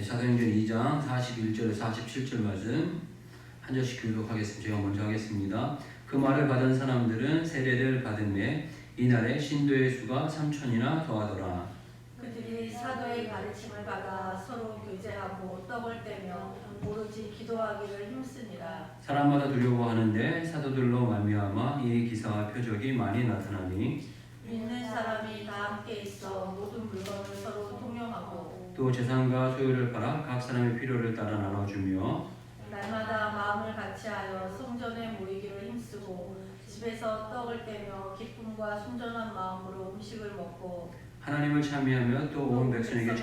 사도행전 2장 41절에서 47절 말씀 한 절씩 교독하겠습니다. 제가 먼저 하겠습니다. 그 말을 받은 사람들은 세례를 받음에 이날에 신도의 수가 3,000이나 더하더라. 그들이 사도의 가르침을 받아 서로 교제하고 떡을 떼며 오로지 기도하기를 힘쓰니라. 사람마다 두려워하는데 사도들로 말미암아 이 기사와 표적이 많이 나타나니 믿는 사람이 다 함께 있어 모든 물건을 서로 통용하고 또 재산과 소유를 팔아 각 사람의 필요를 따라 나눠주며 날마다 마음을 같이하여 성전에 모이기를 힘쓰고 집에서 떡을 떼며 기쁨과 순전한 마음으로 음식을 먹고 하나님을 참여하며 또 온 백성에게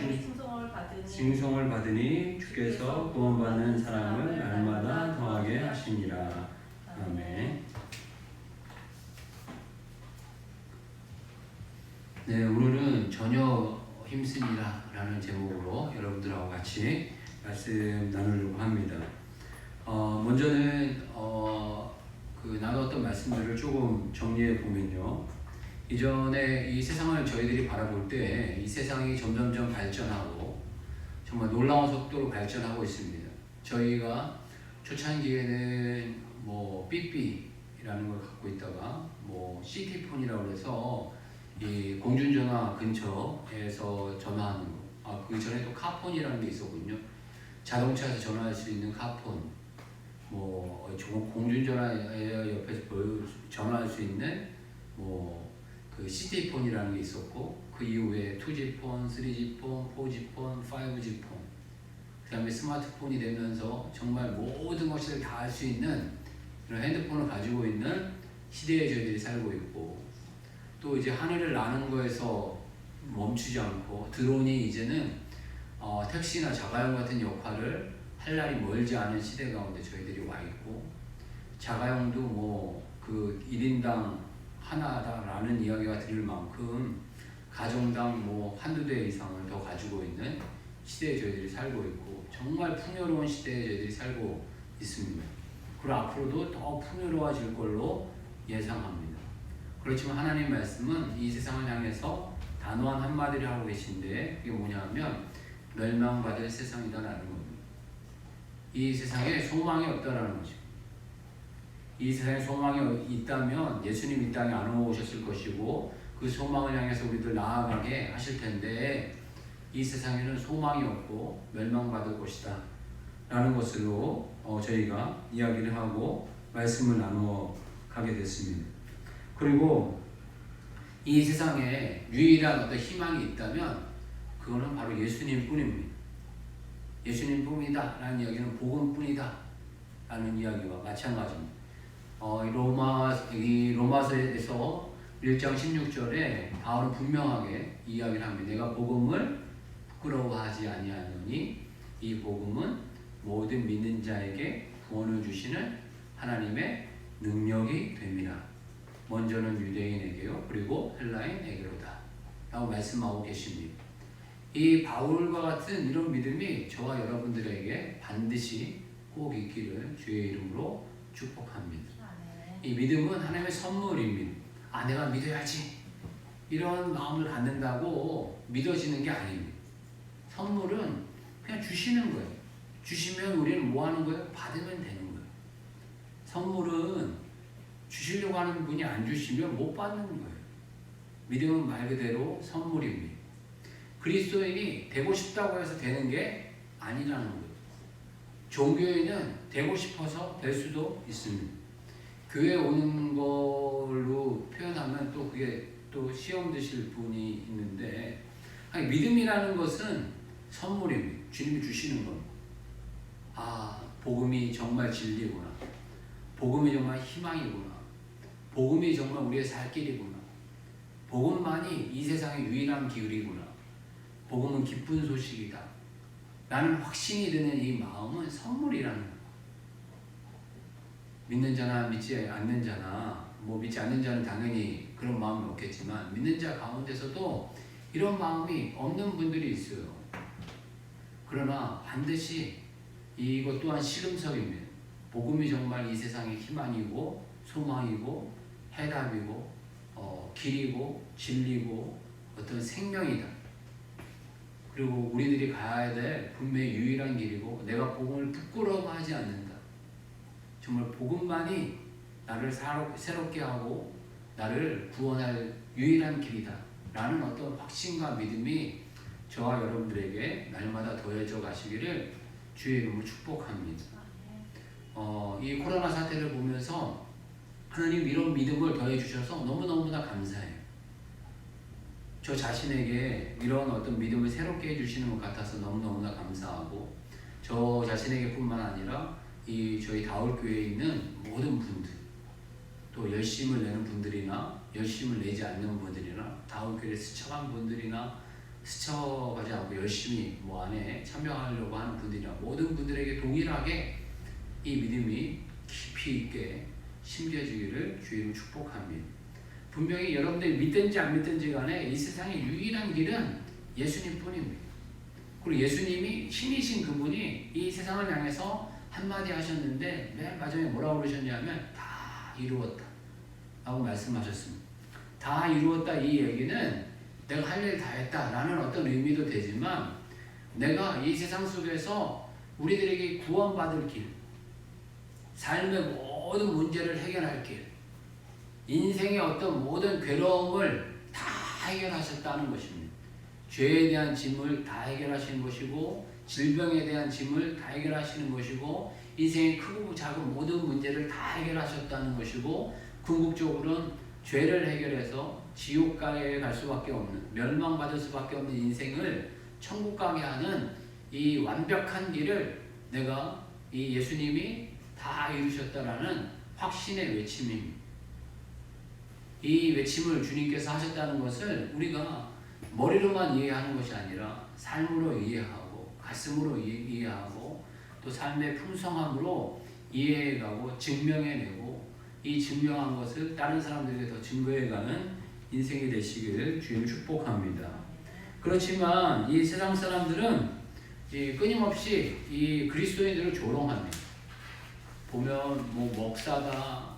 칭송을 받으니 주께서 구원받는 사람을 날마다 더하게 하시니라. 아멘. 네, 오늘은 전혀 힘쓰니라 라는 제목으로 여러분들하고 같이 말씀 나누려고 합니다. 먼저는 나눴던 말씀들을 조금 정리해 보면요. 이전에 이 세상을 저희들이 바라볼 때 이 세상이 점점점 발전하고 정말 놀라운 속도로 발전하고 있습니다. 저희가 초창기에는 삐삐라는 걸 갖고 있다가 시티폰이라고 해서 이 공중전화 근처에서 전화하는 거. 그 전에 또 카폰이라는 게 있었군요. 자동차에서 전화할 수 있는 카폰. 공중전화 옆에서 전화할 수 있는 그 시티폰이라는 게 있었고, 그 이후에 2G폰, 3G폰, 4G폰, 5G폰, 그 다음에 스마트폰이 되면서 정말 모든 것을 다 할 수 있는 그런 핸드폰을 가지고 있는 시대에 저희들이 살고 있고, 또 이제 하늘을 나는 거에서 멈추지 않고 드론이 이제는 택시나 자가용 같은 역할을 할 날이 멀지 않은 시대 가운데 저희들이 와 있고, 자가용도 그 1인당 하나다라는 이야기가 들릴 만큼 가정당 한두 대 이상을 더 가지고 있는 시대에 저희들이 살고 있고, 정말 풍요로운 시대에 저희들이 살고 있습니다. 그리고 앞으로도 더 풍요로워질 걸로 예상합니다. 그렇지만 하나님 말씀은 이 세상을 향해서 단호한 한마디를 하고 계신데, 그게 뭐냐면 멸망받을 세상이다라는 겁니다. 이 세상에 소망이 없다라는 거죠. 이 세상에 소망이 있다면 예수님 이 땅에 안 오셨을 것이고, 그 소망을 향해서 우리들 나아가게 하실 텐데, 이 세상에는 소망이 없고 멸망받을 것이다 라는 것으로 저희가 이야기를 하고 말씀을 나누어 가게 됐습니다. 그리고 이 세상에 유일한 어떤 희망이 있다면 그거는 바로 예수님 뿐입니다. 예수님 뿐이다 라는 이야기는 복음 뿐이다 라는 이야기와 마찬가지입니다. 로마서에서 1장 16절에 바울은 분명하게 이야기를 합니다. 내가 복음을 부끄러워하지 아니하노니 이 복음은 모든 믿는 자에게 구원을 주시는 하나님의 능력이 됨이라. 먼저는 유대인에게요, 그리고 헬라인에게로다 라고 말씀하고 계십니다. 이 바울과 같은 이런 믿음이 저와 여러분들에게 반드시 꼭 있기를 주의 이름으로 축복합니다. 이 믿음은 하나님의 선물입니다. 내가 믿어야지 이런 마음을 갖는다고 믿어지는 게 아닙니다. 선물은 그냥 주시는 거예요. 주시면 우리는 뭐 하는 거예요? 받으면 되는 거예요. 선물은 주시려고 하는 분이 안 주시면 못 받는 거예요. 믿음은 말 그대로 선물입니다. 그리스도인이 되고 싶다고 해서 되는 게 아니라는 거예요. 종교인은 되고 싶어서 될 수도 있습니다. 교회 오는 걸로 표현하면 또 그게 또 시험 드실 분이 있는데, 믿음이라는 것은 선물입니다. 주님이 주시는 겁니다. 복음이 정말 진리구나. 복음이 정말 희망이구나. 복음이 정말 우리의 살 길이구나. 복음만이 이 세상의 유일한 길이구나. 복음은 기쁜 소식이다 라는 확신이 드는 이 마음은 선물이라는 거예요. 믿는 자나 믿지 않는 자나, 믿지 않는 자는 당연히 그런 마음이 없겠지만, 믿는 자 가운데서도 이런 마음이 없는 분들이 있어요. 그러나 반드시 이것 또한 시금석입니다. 복음이 정말 이 세상의 희망이고 소망이고 해답이고 길이고 진리고 어떤 생명이다. 그리고 우리들이 가야 될 분명히 유일한 길이고 내가 복음을 부끄러워하지 않는다. 정말 복음만이 나를 새롭게 하고 나를 구원할 유일한 길이다 라는 어떤 확신과 믿음이 저와 여러분들에게 날마다 더해져 가시기를 주의 이름으로 축복합니다. 이 코로나 사태를 보면서 하나님 이런 믿음을 더해 주셔서 너무너무나 감사해요. 저 자신에게 이런 어떤 믿음을 새롭게 해주시는 것 같아서 너무너무나 감사하고 저 자신에게 뿐만 아니라 이 저희 다울교회에 있는 모든 분들 또 열심을 내는 분들이나 열심을 내지 않는 분들이나 다울교회에 스쳐간 분들이나 스쳐가지 않고 열심히 안에 참여하려고 하는 분들이나 모든 분들에게 동일하게 이 믿음이 깊이 있게 심겨지기를 주님을 축복합니다. 분명히 여러분들이 믿든지 안 믿든지 간에 이 세상의 유일한 길은 예수님 뿐입니다. 그리고 예수님이 신이신 그분이 이 세상을 향해서 한마디 하셨는데 맨 마지막에 뭐라고 그러셨냐면 다 이루었다 라고 말씀하셨습니다. 다 이루었다 이 얘기는 내가 할 일 다 했다 라는 어떤 의미도 되지만 내가 이 세상 속에서 우리들에게 구원받을 길, 삶의 모든 문제를 해결할 길, 인생의 어떤 모든 괴로움을 다 해결하셨다는 것입니다. 죄에 대한 짐을 다 해결하시는 것이고 질병에 대한 짐을 다 해결하시는 것이고 인생의 크고 작은 모든 문제를 다 해결하셨다는 것이고 궁극적으로는 죄를 해결해서 지옥 가에 갈 수밖에 없는 멸망받을 수밖에 없는 인생을 천국 가게 하는 이 완벽한 길을 내가 이 예수님이 다 이루셨다라는 확신의 외침입니다. 이 외침을 주님께서 하셨다는 것을 우리가 머리로만 이해하는 것이 아니라 삶으로 이해하고 가슴으로 이해하고 또 삶의 풍성함으로 이해해가고 증명해내고 이 증명한 것을 다른 사람들에게 더 증거해가는 인생이 되시기를 주님 축복합니다. 그렇지만 이 세상 사람들은 끊임없이 이 그리스도인들을 조롱합니다. 보면 목사다,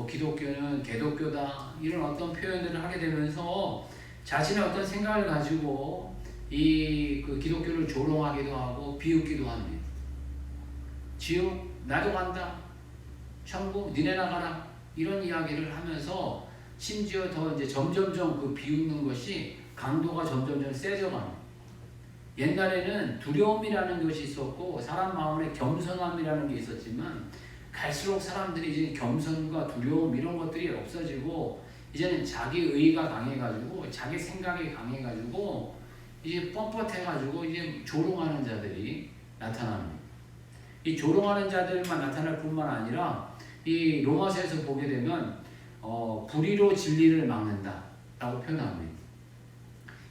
기독교는 개독교다 이런 어떤 표현들을 하게 되면서 자신의 어떤 생각을 가지고 그 기독교를 조롱하기도 하고 비웃기도 합니다. 지옥 나도 간다, 천국 니네 나가라 이런 이야기를 하면서 심지어 더 이제 점점점 그 비웃는 것이 강도가 점점점 세져갑니다. 옛날에는 두려움이라는 것이 있었고 사람 마음에 겸손함이라는 게 있었지만 갈수록 사람들이 이제 겸손과 두려움 이런 것들이 없어지고 이제는 자기 의가 강해가지고 자기 생각이 강해가지고 이제 뻣뻣해가지고 이제 조롱하는 자들이 나타납니다. 이 조롱하는 자들만 나타날 뿐만 아니라 이 로마서에서 보게 되면 불의로 진리를 막는다 라고 표현합니다.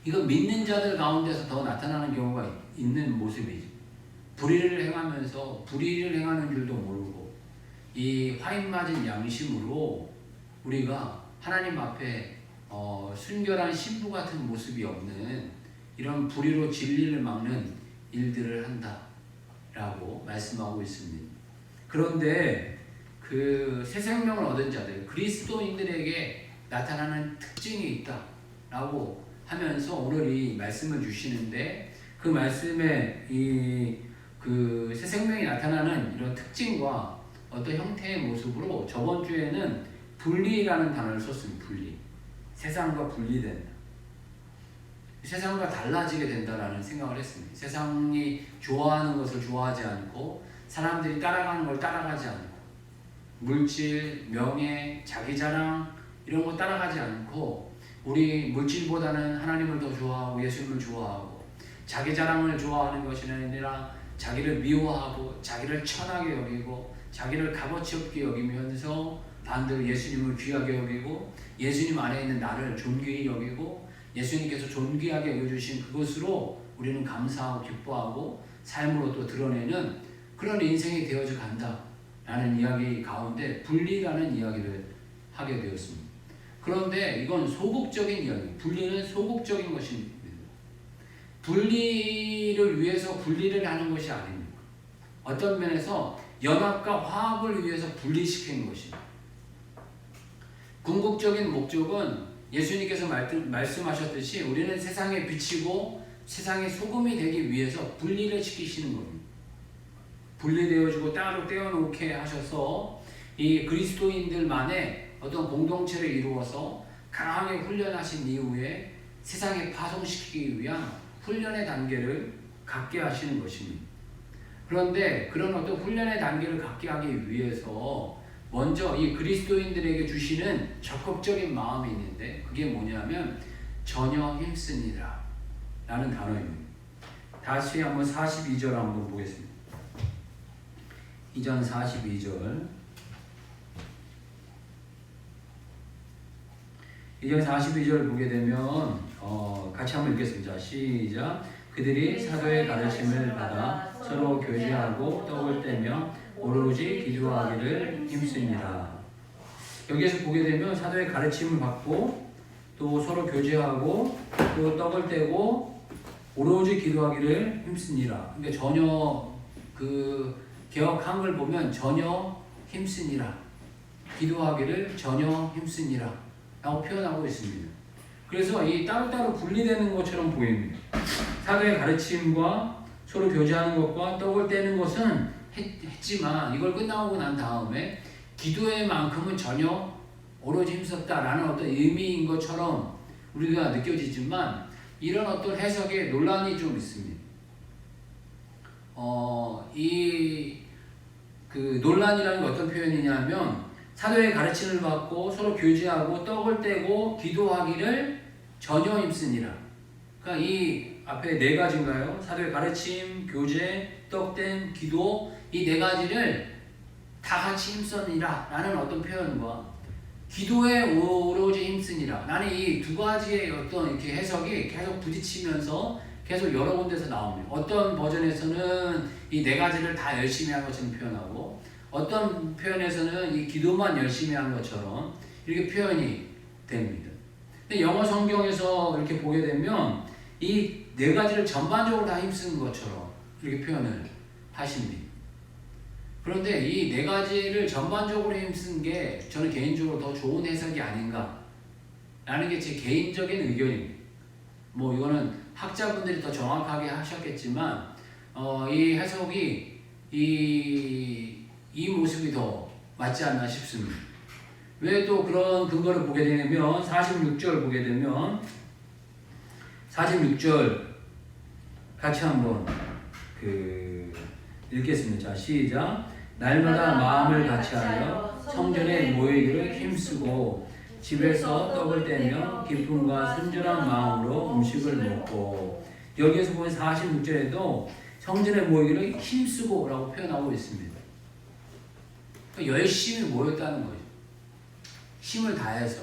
이거 믿는 자들 가운데서 더 나타나는 경우가 있는 모습이죠. 불의를 행하면서 불의를 행하는 줄도 모르고 이 화인 맞은 양심으로 우리가 하나님 앞에 순결한 신부 같은 모습이 없는 이런 불의로 진리를 막는 일들을 한다 라고 말씀하고 있습니다. 그런데 그 새 생명을 얻은 자들 그리스도인들에게 나타나는 특징이 있다 라고 하면서 오늘 이 말씀을 주시는데 그 말씀에 그 새 생명이 나타나는 이런 특징과 어떤 형태의 모습으로 저번 주에는 분리라는 단어를 썼습니다. 분리. 세상과 분리된다. 세상과 달라지게 된다라는 생각을 했습니다. 세상이 좋아하는 것을 좋아하지 않고 사람들이 따라가는 걸 따라가지 않고 물질, 명예, 자기 자랑 이런 거 따라가지 않고 우리 물질보다는 하나님을 더 좋아하고 예수님을 좋아하고 자기 자랑을 좋아하는 것이 아니라 자기를 미워하고 자기를 천하게 여기고 자기를 값어치 없게 여기면서 반대로 예수님을 귀하게 여기고 예수님 안에 있는 나를 존귀히 여기고 예수님께서 존귀하게 여겨주신 그것으로 우리는 감사하고 기뻐하고 삶으로 또 드러내는 그런 인생이 되어져 간다라는 이야기 가운데 분리라는 이야기를 하게 되었습니다. 그런데 이건 소극적인 이야기, 분리는 소극적인 것입니다. 분리를 위해서 분리를 하는 것이 아닙니다. 어떤 면에서 연합과 화합을 위해서 분리시키는 것입니다. 궁극적인 목적은 예수님께서 말씀하셨듯이 우리는 세상에 비치고 세상의 소금이 되기 위해서 분리를 시키시는 겁니다. 분리되어지고 따로 떼어놓게 하셔서 이 그리스도인들만의 어떤 공동체를 이루어서 강하게 훈련하신 이후에 세상에 파송시키기 위한 훈련의 단계를 갖게 하시는 것입니다. 그런데 그런 어떤 훈련의 단계를 갖게 하기 위해서 먼저 이 그리스도인들에게 주시는 적극적인 마음이 있는데 그게 뭐냐면 전혀 힘쓰니라 라는 단어입니다. 다시 한번 42절 한번 보겠습니다. 이전 42절. 이전 42절 보게 되면 같이 한번 읽겠습니다. 시작. 그들이 사도의 가르침을 받아 서로 교제하고 떡을 떼며 오로지 기도하기를 힘쓰니라. 여기에서 보게 되면 사도의 가르침을 받고 또 서로 교제하고 또 떡을 떼고 오로지 기도하기를 힘쓰니라. 그러니까 전혀 그 개역 한글 보면 전혀 힘쓰니라. 기도하기를 전혀 힘쓰니라 라고 표현하고 있습니다. 그래서 이 따로따로 분리되는 것처럼 보입니다. 사도의 가르침과 서로 교제하는 것과 떡을 떼는 것은 했지만 이걸 끝나고 난 다음에 기도의 만큼은 전혀 오로지 힘썼다라는 어떤 의미인 것처럼 우리가 느껴지지만 이런 어떤 해석에 논란이 좀 있습니다. 그 논란이라는 게 어떤 표현이냐면 사도의 가르침을 받고 서로 교제하고 떡을 떼고 기도하기를 전혀 힘쓰니라. 그러니까 이 앞에 네 가지인가요? 사도의 가르침, 교제, 떡댐, 기도 이 네 가지를 다 같이 힘쓰니라 라는 어떤 표현과 기도에 오로지 힘쓰니라 나는 이 두 가지의 어떤 이렇게 해석이 계속 부딪히면서 계속 여러 군데서 나옵니다. 어떤 버전에서는 이 네 가지를 다 열심히 한 것처럼 표현하고 어떤 표현에서는 이 기도만 열심히 한 것처럼 이렇게 표현이 됩니다. 근데 영어 성경에서 이렇게 보게 되면 이 네 가지를 전반적으로 다 힘쓰는 것처럼 이렇게 표현을 하십니다. 그런데 이 네 가지를 전반적으로 힘쓴 게 저는 개인적으로 더 좋은 해석이 아닌가 라는 게 제 개인적인 의견입니다. 뭐 이거는 학자분들이 더 정확하게 하셨겠지만 이 해석이 이 모습이 더 맞지 않나 싶습니다. 왜 또 그런 근거를 보게 되냐면 46절 보게 되면 46절 같이 한번 읽겠습니다. 자, 시작. 날마다 마음을 같이하여 성전에 모이기를 힘쓰고 집에서 떡을 떼며 기쁨과 순전한 마음으로 음식을 먹고 여기에서 보면 46절에도 성전에 모이기를 힘쓰고 라고 표현하고 있습니다. 그러니까 열심히 모였다는 거죠. 힘을 다해서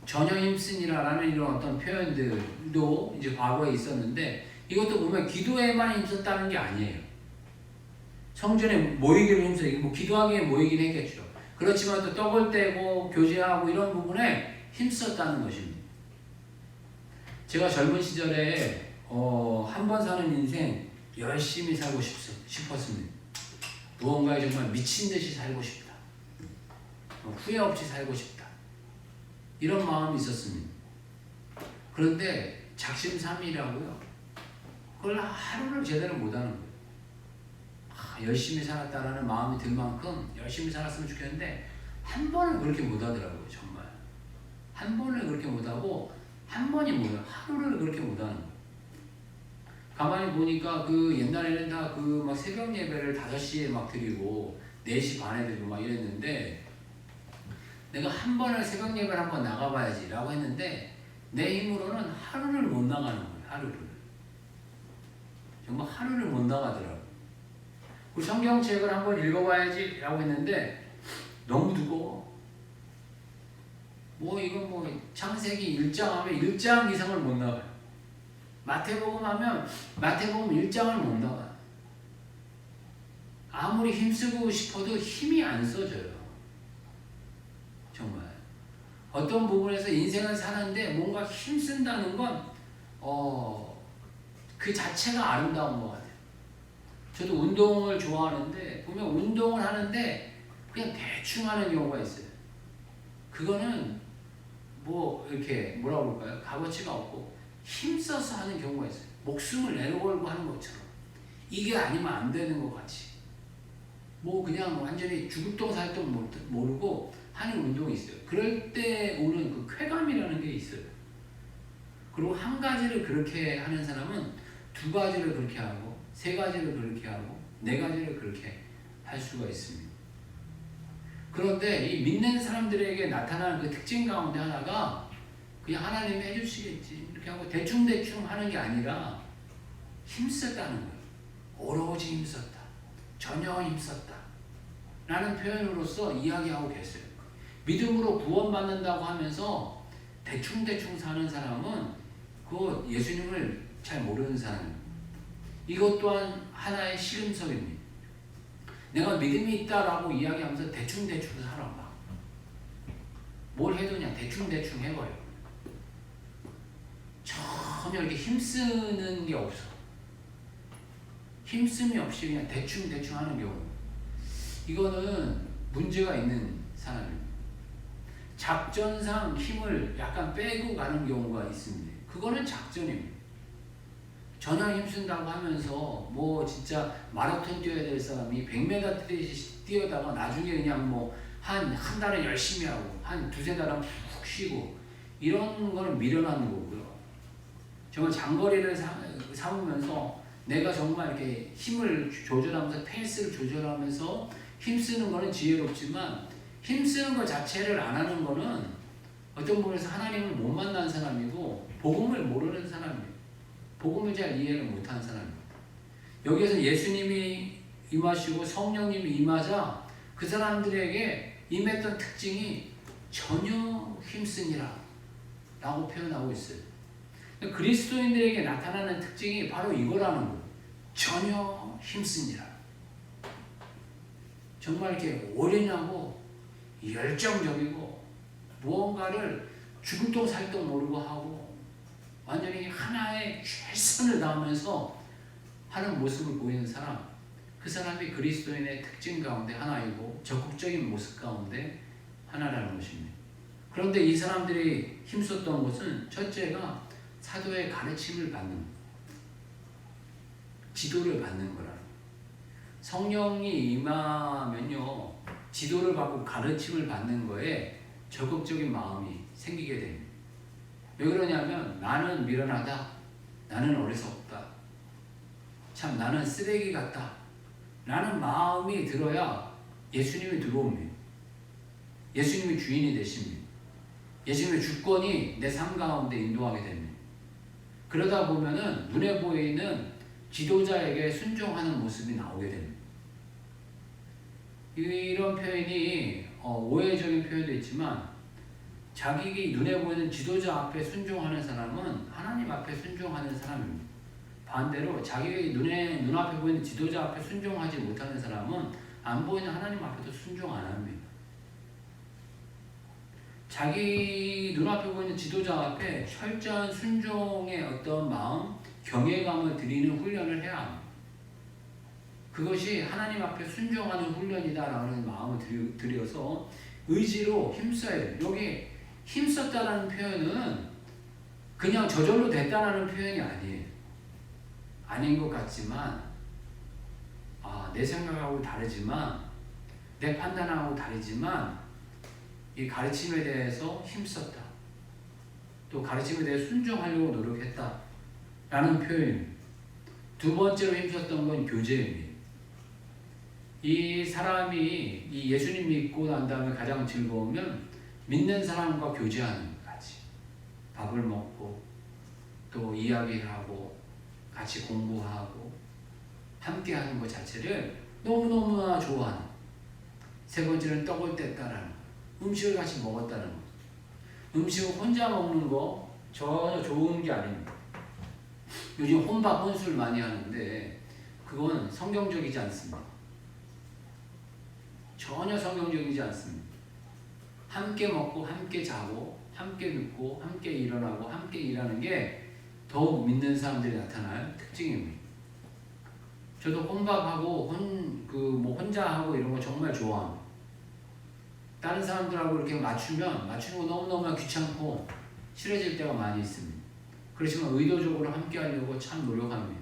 전혀 힘쓰니라라는 이런 어떤 표현들도 이제 과거에 있었는데 이것도 보면 기도에만 힘썼다는 게 아니에요. 성전에 모이기를 힘써, 뭐 기도하기에 모이긴 했겠죠. 그렇지만 또 떡을 떼고 교제하고 이런 부분에 힘썼다는 것입니다. 제가 젊은 시절에 한 번 사는 인생 열심히 살고 싶었습니다. 무언가에 정말 미친 듯이 살고 싶다. 후회 없이 살고 싶다. 이런 마음이 있었습니다. 그런데 작심삼일이라고요. 그걸 하루를 제대로 못하는 거예요. 열심히 살았다라는 마음이 들 만큼 열심히 살았으면 좋겠는데 한 번을 그렇게 못하더라고요. 정말 한 번을 그렇게 못하고 한 번이 뭐예요? 하루를 그렇게 못하는 거예요. 가만히 보니까 그 옛날에는 다 그 막 새벽 예배를 5시에 막 드리고 4시 반에 드리고 막 이랬는데 내가 한 번을 새벽 예배를 한번 나가봐야지 라고 했는데 내 힘으로는 하루를 못 나가는 거예요. 하루를 정말 하루를 못 나가더라고요. 그 성경책을 한번 읽어봐야지 라고 했는데 너무 두꺼워. 뭐 이건 뭐 창세기 1장 하면 1장 이상을 못 나가요. 마태복음 하면 마태복음 1장을 못 나가요. 아무리 힘쓰고 싶어도 힘이 안 써져요. 정말 어떤 부분에서 인생을 사는데 뭔가 힘쓴다는 건 그 자체가 아름다운 것 같아요. 저도 운동을 좋아하는데 보면 운동을 하는데 그냥 대충 하는 경우가 있어요. 그거는 뭐 이렇게 뭐라고 볼까요? 값어치가 없고 힘써서 하는 경우가 있어요. 목숨을 내걸고 하는 것처럼. 이게 아니면 안 되는 것 같이. 뭐 그냥 완전히 죽을똥살똥 모르고 하는 운동이 있어요. 그럴 때 오는 그 쾌감이라는 게 있어요. 그리고 한 가지를 그렇게 하는 사람은 두 가지를 그렇게 하고, 세 가지를 그렇게 하고, 네 가지를 그렇게 할 수가 있습니다. 그런데 이 믿는 사람들에게 나타나는 그 특징 가운데 하나가 그냥 하나님이 해주시겠지 이렇게 하고 대충대충 하는 게 아니라 힘썼다는 거예요. 오로지 힘썼다. 전혀 힘썼다. 라는 표현으로서 이야기하고 계세요. 믿음으로 구원받는다고 하면서 대충대충 사는 사람은 그 예수님을 잘 모르는 사람입니다. 이것 또한 하나의 시금석입니다. 내가 믿음이 있다라고 이야기하면서 대충대충 살아. 뭘 해도 그냥 대충대충 해버려. 전혀 이렇게 힘쓰는 게 없어. 힘씀이 없이 그냥 대충대충 하는 경우. 이거는 문제가 있는 사람입니다. 작전상 힘을 약간 빼고 가는 경우가 있습니다. 그거는 작전입니다. 전혀 힘쓴다고 하면서 뭐 진짜 마라톤 뛰어야 될 사람이 100m 뛰어다가 나중에 그냥 뭐 한 달은 열심히 하고 한 두세 달은 푹 쉬고 이런 거는 미련한 거고요. 정말 장거리를 삼으면서 내가 정말 이렇게 힘을 조절하면서 페이스를 조절하면서 힘쓰는 거는 지혜롭지만 힘쓰는 것 자체를 안 하는 거는 어떤 부분에서 하나님을 못 만난 사람이고 복음을 모르는 사람이에요. 복음을 잘 이해를 못하는 사람입니다. 여기에서 예수님이 임하시고 성령님이 임하자 그 사람들에게 임했던 특징이 전혀 힘쓰니라 라고 표현하고 있어요. 그리스도인들에게 나타나는 특징이 바로 이거라는 거예요. 전혀 힘쓰니라. 정말 이렇게 올인하고 열정적이고 무언가를 죽을똥살똥 모르고 하고 완전히 하나의 최선을 다하면서 하는 모습을 보이는 사람, 그 사람이 그리스도인의 특징 가운데 하나이고 적극적인 모습 가운데 하나라는 것입니다. 그런데 이 사람들이 힘썼던 것은 첫째가 사도의 가르침을 받는 것, 지도를 받는 거라. 성령이 임하면요, 지도를 받고 가르침을 받는 거에 적극적인 마음이 생기게 됩니다. 왜 그러냐면 나는 미련하다, 나는 어리석다, 참 나는 쓰레기 같다 라는 마음이 들어야 예수님이 들어옵니다. 예수님이 주인이 되십니다. 예수님의 주권이 내 삶 가운데 인도하게 됩니다. 그러다 보면은 눈에 보이는 지도자에게 순종하는 모습이 나오게 됩니다. 이런 표현이 오해적인 표현도 있지만 자기 눈에 보이는 지도자 앞에 순종하는 사람은 하나님 앞에 순종하는 사람입니다. 반대로 자기 눈앞에 보이는 지도자 앞에 순종하지 못하는 사람은 안 보이는 하나님 앞에도 순종 안 합니다. 자기 눈앞에 보이는 지도자 앞에 철저한 순종의 어떤 마음, 경외감을 드리는 훈련을 해야 합니다. 그것이 하나님 앞에 순종하는 훈련이다라는 마음을 들여서 의지로 힘써야 돼요. 여기 힘썼다라는 표현은 그냥 저절로 됐다라는 표현이 아니에요. 아닌 것 같지만, 내 생각하고 다르지만, 내 판단하고 다르지만, 이 가르침에 대해서 힘썼다. 또 가르침에 대해 순종하려고 노력했다. 라는 표현입니다. 두 번째로 힘썼던 건 교제입니다. 이 사람이 이 예수님 믿고 난 다음에 가장 즐거우면 믿는 사람과 교제하는 것 같이. 밥을 먹고, 또 이야기를 하고, 같이 공부하고 함께 하는 것 자체를 너무너무나 좋아하는. 세 번째는 떡을 뗐다라는 거. 음식을 같이 먹었다는 거. 음식을 혼자 먹는 거 전혀 좋은 게 아닙니다. 요즘 혼밥 혼술 많이 하는데 그건 성경적이지 않습니다. 전혀 성경적이지 않습니다. 함께 먹고 함께 자고 함께 눕고 함께 일어나고 함께 일하는 게 더욱 믿는 사람들이 나타날 특징입니다. 저도 혼밥하고 혼자 하고 이런 거 정말 좋아합니다. 다른 사람들하고 이렇게 맞추는 거 너무너무 귀찮고 싫어질 때가 많이 있습니다. 그렇지만 의도적으로 함께 하려고 참 노력합니다.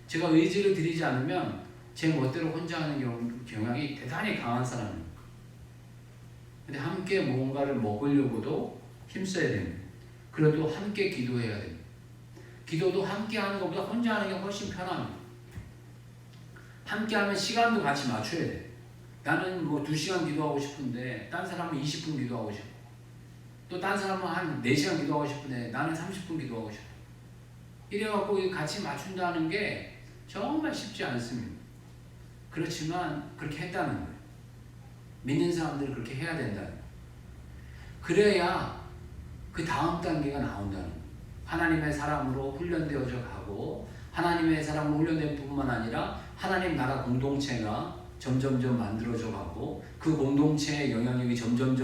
제가 의지를 드리지 않으면 제 멋대로 혼자 하는 경향이 대단히 강한 사람입니다. 근데 함께 뭔가를 먹으려고도 힘써야 됩니다. 그래도 함께 기도해야 됩니다. 기도도 함께 하는 것보다 혼자 하는 게 훨씬 편합니다. 함께 하면 시간도 같이 맞춰야 돼. 나는 뭐 2시간 기도하고 싶은데 딴 사람은 20분 기도하고 싶고 또 딴 사람은 한 4시간 기도하고 싶은데 나는 30분 기도하고 싶고 이래갖고 같이 맞춘다는 게 정말 쉽지 않습니다. 그렇지만 그렇게 했다는 거예요. 믿는 사람들은 그렇게 해야 된다는 거예요. 그래야 그 다음 단계가 나온다는 거예요. 하나님의 사람으로 훈련되어져 가고 하나님의 사람으로 훈련된 뿐만 아니라 하나님 나라 공동체가 점점점 만들어져 가고 그 공동체의 영향력이 점점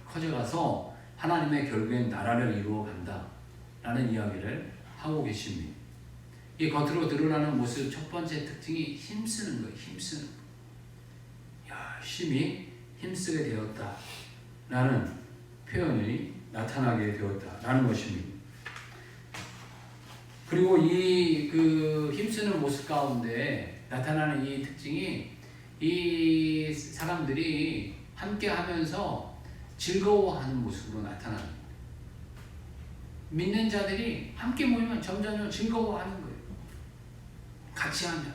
커져가서 하나님의 결국엔 나라를 이루어 간다 라는 이야기를 하고 계십니다. 이 겉으로 드러나는 모습 첫 번째 특징이 힘쓰는 거예요. 힘쓰는 거예요. 열심히 힘쓰게 되었다 라는 표현이 나타나게 되었다 라는 것입니다. 그리고 이 힘쓰는 모습 가운데 나타나는 이 특징이 이 사람들이 함께 하면서 즐거워하는 모습으로 나타납니다. 믿는 자들이 함께 모이면 점점 즐거워하는 거예요. 같이 하면.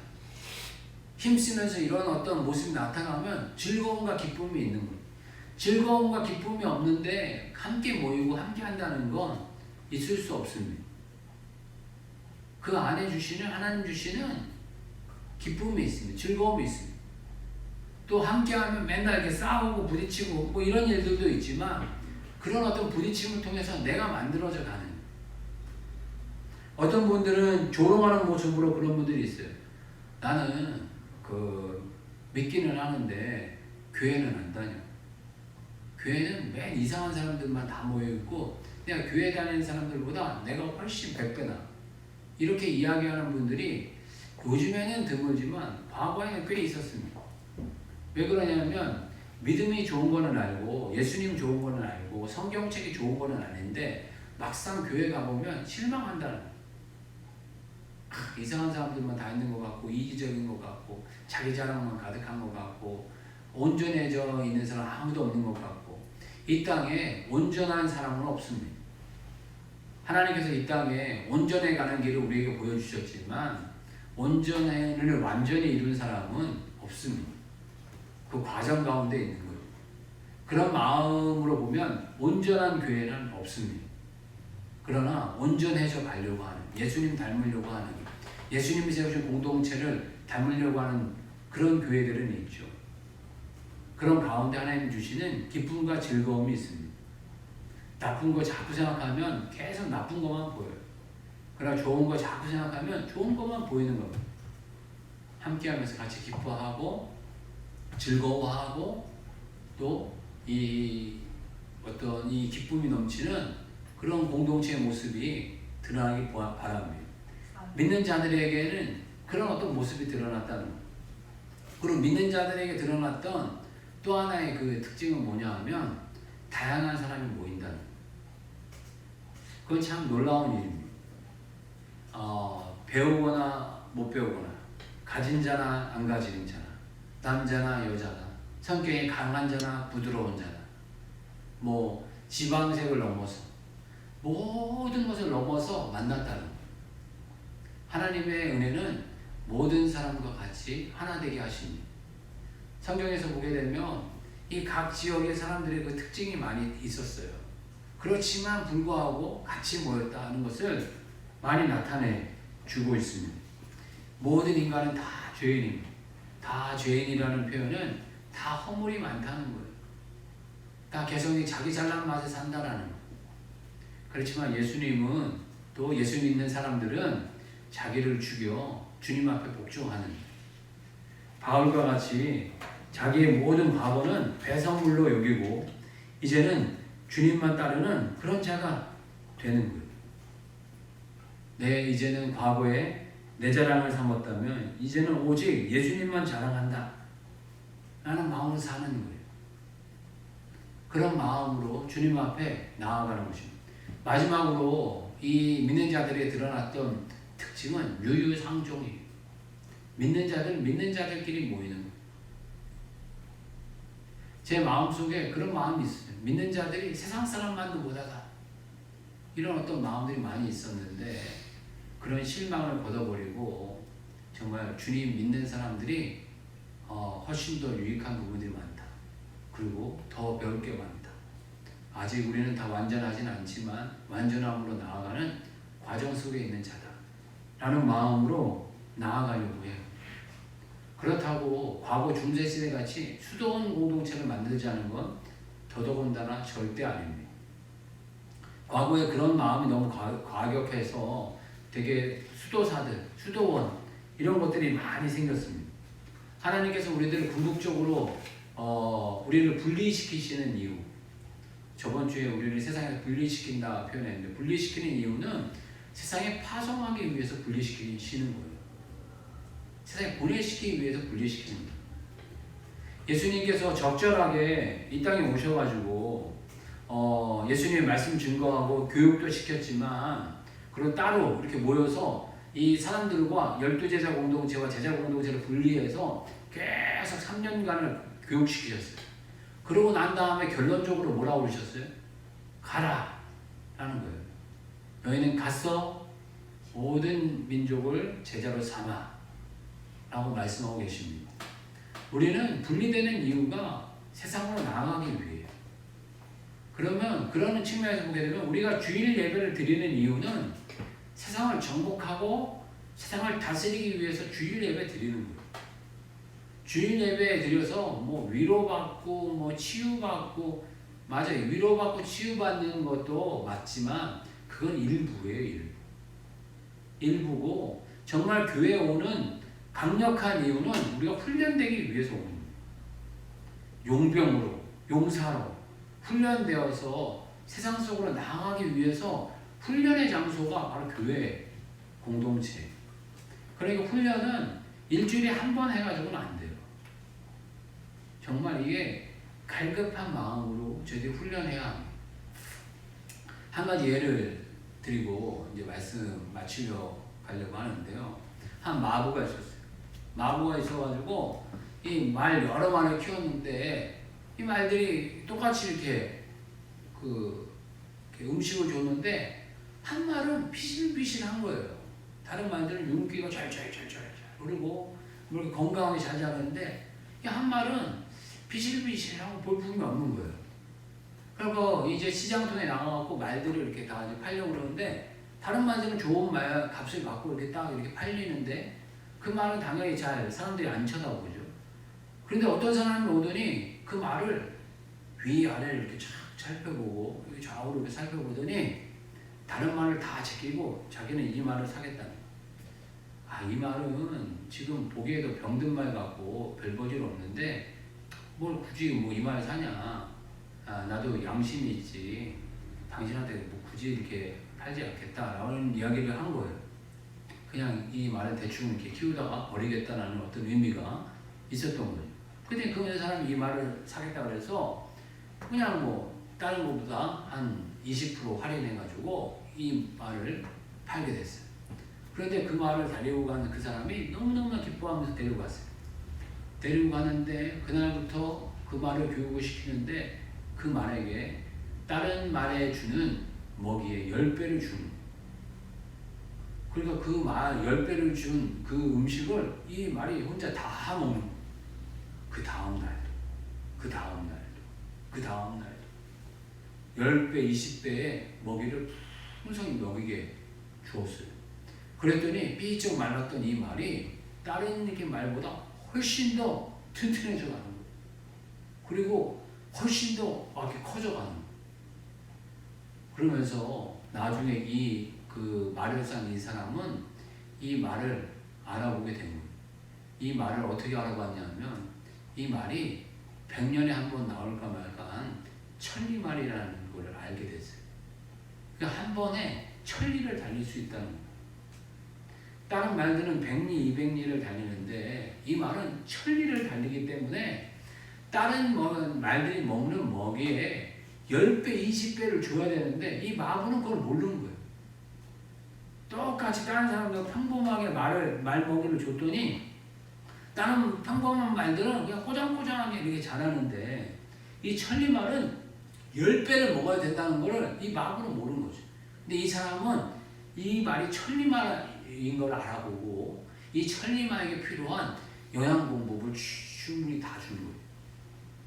힘쓰면서 이런 어떤 모습이 나타나면 즐거움과 기쁨이 있는 거예요. 즐거움과 기쁨이 없는데 함께 모이고 함께 한다는 건 있을 수 없습니다. 그 안에 주시는 하나님 주시는 기쁨이 있습니다. 즐거움이 있습니다. 또 함께하면 맨날 이렇게 싸우고 부딪히고 뭐 이런 일들도 있지만 그런 어떤 부딪힘을 통해서 내가 만들어져 가는 어떤 분들은 조롱하는 모습으로 그런 분들이 있어요. 나는 믿기는 하는데 교회는 안 다녀. 교회는 맨 이상한 사람들만 다 모여있고 내가 교회 다니는 사람들보다 내가 훨씬 100배나 이렇게 이야기하는 분들이 요즘에는 드물지만 과거에는 꽤 있었습니다. 왜 그러냐면 믿음이 좋은 거는 알고 예수님 좋은 거는 알고 성경책이 좋은 거는 아닌데 막상 교회 가보면 실망한다는 거예요. 이상한 사람들만 다 있는 것 같고 이기적인 것 같고 자기 자랑만 가득한 것 같고 온전해져 있는 사람 아무도 없는 것 같고 이 땅에 온전한 사람은 없습니다. 하나님께서 이 땅에 온전해 가는 길을 우리에게 보여주셨지만 온전을 완전히 이룬 사람은 없습니다. 그 과정 가운데 있는 거예요. 그런 마음으로 보면 온전한 교회는 없습니다. 그러나 온전해져 가려고 하는 예수님 닮으려고 하는 예수님이 세우신 공동체를 닮으려고 하는 그런 교회들은 있죠. 그런 가운데 하나님 주시는 기쁨과 즐거움이 있습니다. 나쁜 거 자꾸 생각하면 계속 나쁜 것만 보여요. 그러나 좋은 거 자꾸 생각하면 좋은 것만 보이는 겁니다. 함께하면서 같이 기뻐하고 즐거워하고 또 이 어떤 이 기쁨이 넘치는 그런 공동체의 모습이 드러나기 바랍니다. 믿는 자들에게는 그런 어떤 모습이 드러났다는 것. 그리고 믿는 자들에게 드러났던 또 하나의 그 특징은 뭐냐 하면 다양한 사람이 모인다는 것. 그건 참 놀라운 일입니다. 배우거나 못 배우거나 가진 자나 안 가진 자나 남자나 여자나 성격이 강한 자나 부드러운 자나 뭐 지방색을 넘어서 모든 것을 넘어서 만났다는 거예요. 하나님의 은혜는 모든 사람과 같이 하나 되게 하십니다. 성경에서 보게 되면 이 각 지역의 사람들의 그 특징이 많이 있었어요. 그렇지만 불구하고 같이 모였다 하는 것을 많이 나타내 주고 있습니다. 모든 인간은 다 죄인입니다. 다 죄인이라는 표현은 다 허물이 많다는 거예요. 다 개성이 자기 잘난 맛에 산다라는 거예요. 그렇지만 예수님은 또 예수 믿는 사람들은 자기를 죽여 주님 앞에 복종하는 바울과 같이 자기의 모든 과거는 배설물로 여기고 이제는 주님만 따르는 그런 자가 되는 거예요. 이제는 과거에 내 자랑을 삼았다면 이제는 오직 예수님만 자랑한다 라는 마음으로 사는 거예요. 그런 마음으로 주님 앞에 나아가는 것입니다. 마지막으로 이 믿는 자들에 드러났던 특징은 유유상종이에요. 믿는 자들끼리 모이는 거예요. 제 마음속에 그런 마음이 있어요. 믿는 자들이 세상 사람만도 못하다. 이런 어떤 마음들이 많이 있었는데 그런 실망을 걷어버리고 정말 주님 믿는 사람들이 훨씬 더 유익한 부분들이 많다. 그리고 더 배울 게 많다. 아직 우리는 다 완전하진 않지만 완전함으로 나아가는 과정 속에 있는 자다. 라는 마음으로 나아가려고 해요. 그렇다고 과거 중세시대 같이 수도원 공동체를 만들자는 건 더더군다나 절대 아닙니다. 과거에 그런 마음이 너무 과격해서 되게 수도사들, 수도원 이런 것들이 많이 생겼습니다. 하나님께서 우리들을 궁극적으로 우리를 분리시키시는 이유, 저번 주에 우리를 세상에서 분리시킨다 표현했는데 분리시키는 이유는 세상에 파송하기 위해서 분리시키시는 거예요. 세상에 분리시키기 위해서 분리시키는 거예요. 예수님께서 적절하게 이 땅에 오셔가지고 예수님의 말씀 증거하고 교육도 시켰지만 그리고 따로 이렇게 모여서 이 사람들과 12제자 공동체와 제자 공동체를 분리해서 계속 3년간을 교육시키셨어요. 그러고 난 다음에 결론적으로 뭐라고 그러셨어요? 가라! 라는 거예요. 너희는 가서 모든 민족을 제자로 삼아 라고 말씀하고 계십니다. 우리는 분리되는 이유가 세상으로 나아가기 위해요. 그러면 그런 측면에서 보게 되면 우리가 주일 예배를 드리는 이유는 세상을 정복하고 세상을 다스리기 위해서 주일 예배 드리는 거예요. 주일 예배 드려서 뭐 위로받고 뭐 치유받고 맞아요. 위로받고 치유받는 것도 맞지만 그건 일부예요. 일부고 정말 교회에 오는 강력한 이유는 우리가 훈련되기 위해서 오는 거예요. 용병으로 용사로 훈련되어서 세상 속으로 나아가기 위해서 훈련의 장소가 바로 교회 공동체. 그러니까 훈련은 일주일에 한 번 해가지고는 안 돼요. 정말 이게 갈급한 마음으로 저희들이 훈련해야 합니다. 한 가지 예를 드리고 이제 말씀 마치려 가려고 하는데요. 한 마부가 있었어요. 마부가 있어가지고 이 말 여러 마리를 키웠는데 이 말들이 똑같이 이렇게 이렇게 음식을 줬는데 한 말은 비실비실한 거예요. 다른 말들은 윤기가 잘잘잘잘 흐르고 이렇게 건강하게 잘 자랐는데 이 한 말은 비실비실하고 볼품이 없는 거예요. 그리고 이제 시장통에 나가갖고 말들을 이렇게 다 이제 팔려고 그러는데 다른 말들은 좋은 말 값을 받고 이렇게 딱 이렇게 팔리는데 그 말은 당연히 잘 사람들이 안 쳐다보죠. 그런데 어떤 사람이 오더니 그 말을 위아래를 이렇게 쫙 살펴보고 좌우로 이렇게 살펴보더니 다른 말을 다 제끼고 자기는 이 말을 사겠다는 거예요. 이 말은 지금 보기에도 병든 말 같고 별 볼일 없는데 뭘 굳이 뭐 이 말 사냐. 나도 양심이 있지. 당신한테 뭐 굳이 이렇게 팔지 않겠다라는 이야기를 한 거예요. 그냥 이 말을 대충 이렇게 키우다가 버리겠다라는 어떤 의미가 있었던 거예요. 근데 그 사람이 이 말을 사겠다 그래서 그냥 뭐 다른 것보다 한 20% 할인해가지고 이 말을 팔게 됐어요. 그런데 그 말을 데리고 간 그 사람이 너무너무 기뻐하면서 데리고 갔어요. 데리고 가는데 그날부터 그 말을 교육을 시키는데 그 말에게 다른 말에 주는 먹이에 10배를 주는 거예요. 그러니까 그 말 10배를 준 그 음식을 이 말이 혼자 다 먹는 거예요. 그 다음 날도, 그 다음 날도, 그 다음 날도 10배, 20배의 먹이를 풍성히 먹이게 주었어요. 그랬더니 삐쩍 말랐던 이 말이 다른 이렇게 말보다 훨씬 더 튼튼해져 가는 거예요. 그리고 훨씬 더 이렇게 커져가는 거예요. 그러면서 나중에 그 말을 산 이 사람은 이 말을 알아보게 된 거예요. 이 말을 어떻게 알아봤냐면 이 말이 100년에 한 번 나올까 말까한 천리말이라는 걸 알게 됐어요. 그러니까 한 번에 천리를 달릴 수 있다는 거예요. 다른 말들은 100리, 200리를 달리는데 이 말은 천리를 달리기 때문에 다른 말들이 먹는 먹이에 10배, 20배를 줘야 되는데 이 마부는 그걸 모르는 거예요. 똑같이 다른 사람도 평범하게 말 먹이를 줬더니 나는 평범한 말들은 그냥 꼬장꼬장하게 이렇게 잘하는데 이 천리말은 10배를 먹어야 된다는 거를 이 마음으로 모르는 거죠. 근데 이 사람은 이 말이 천리말인 걸 알아보고 이 천리말에게 필요한 영양 공급을 충분히 다 주는 거예요.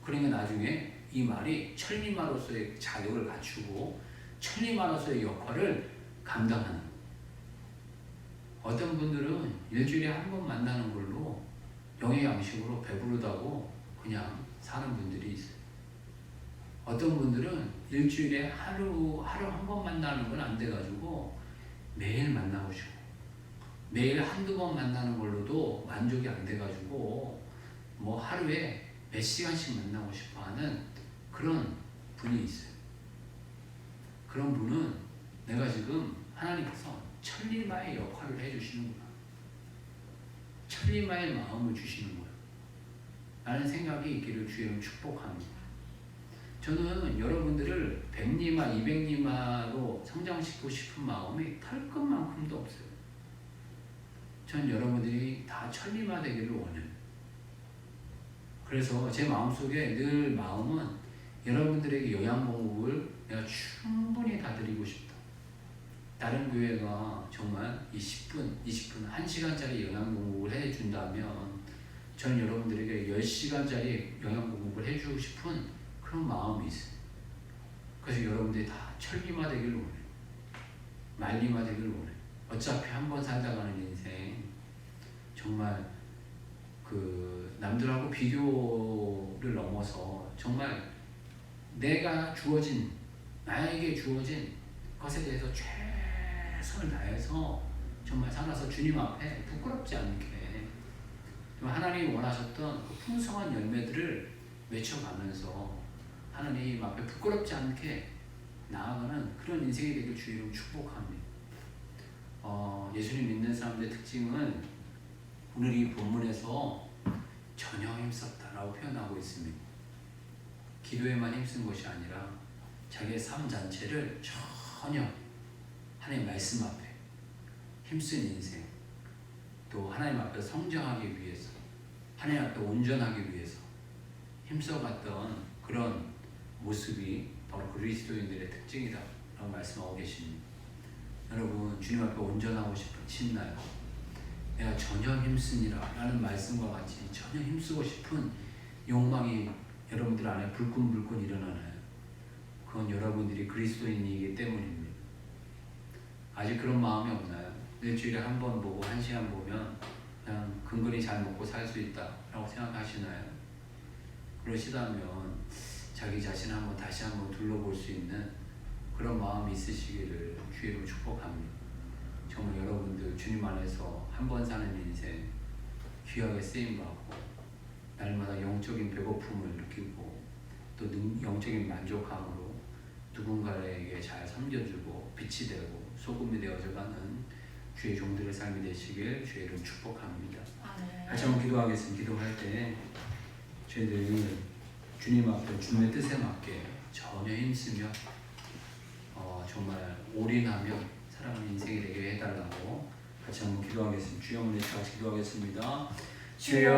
그러니까 나중에 이 말이 천리말로서의 자격을 갖추고 천리말로서의 역할을 감당하는 거예요. 어떤 분들은 일주일에 한 번 만나는 걸로 영의 양식으로 배부르다고 그냥 사는 분들이 있어요. 어떤 분들은 일주일에 하루 한 번 만나는 건 안 돼가지고 매일 만나고 싶고 매일 한두 번 만나는 걸로도 만족이 안 돼가지고 뭐 하루에 몇 시간씩 만나고 싶어 하는 그런 분이 있어요. 그런 분은 내가 지금 하나님께서 천리마의 역할을 해주시는구나. 천리마의 마음을 주시는 거예요. 라는 생각이 있기를 주의 축복합니다. 저는 여러분들을 100리마, 200리마로 성장시키고 싶은 마음이 털끝만큼도 없어요. 전 여러분들이 다 천리마 되기를 원해요. 그래서 제 마음속에 늘 마음은 여러분들에게 영양 공급을 내가 충분히 다 드리고 싶다. 다른 교회가 정말 10분, 20분, 1시간짜리 영양 공급을 해준다면 전 여러분들에게 10시간짜리 영양 공급을 해주고 싶은 그런 마음이 있어요. 그래서 여러분들이 다 천리마 되기를 원해요. 말리마 되기를 원해요. 어차피 한 번 살다 가는 인생 정말 그 남들하고 비교를 넘어서 정말 내가 주어진 나에게 주어진 것에 대해서 최선을 다해서 정말 살아서 주님 앞에 부끄럽지 않게 하나님이 원하셨던 그 풍성한 열매들을 맺혀가면서 하나님 앞에 부끄럽지 않게 나아가는 그런 인생이 되길 주의 이름 축복합니다. 예수님 믿는 사람들의 특징은 오늘 이 본문에서 전혀 힘썼다라고 표현하고 있습니다. 기도에만 힘쓴 것이 아니라 자기의 삶 자체를 전혀 하나님 말씀 앞에 힘쓴 인생, 또 하나님 앞에 성장하기 위해서, 하나님 앞에 온전하기 위해서 힘써갔던 그런 모습이 바로 그리스도인들의 특징이다 라고 말씀하고 계십니다. 여러분, 주님 앞에 온전하고 싶나요? 내가 전혀 힘쓰니라 라는 말씀과 같이 전혀 힘쓰고 싶은 욕망이 여러분들 안에 불끈불끈 일어나나요? 그건 여러분들이 그리스도인이기 때문입니다. 아직 그런 마음이 없나요? 일주일에 한 번 보고 1시간 보면 그냥 근근히 잘 먹고 살 수 있다 라고 생각하시나요? 그러시다면 자기 자신을 다시 한번 둘러볼 수 있는 그런 마음이 있으시기를 주의 이름으로 축복합니다. 정말 여러분들 주님 안에서 한 번 사는 인생 귀하게 쓰임받고 날마다 영적인 배고픔을 느끼고 또 영적인 만족함으로 누군가에게 잘 섬겨주고 빛이 되고 소금이 되어져가는 주의 종들의 삶이 되시길 주의 이름 축복합니다. 같이 한번 기도하겠습니다. 기도할 때 저희들 주님 앞에 주님의 뜻에 맞게 전혀 힘쓰며 정말 올인하며 살아가는 인생이 되게 해달라고 같이 한번 기도하겠습니다. 주여, 우리 같이 기도하겠습니다. 주여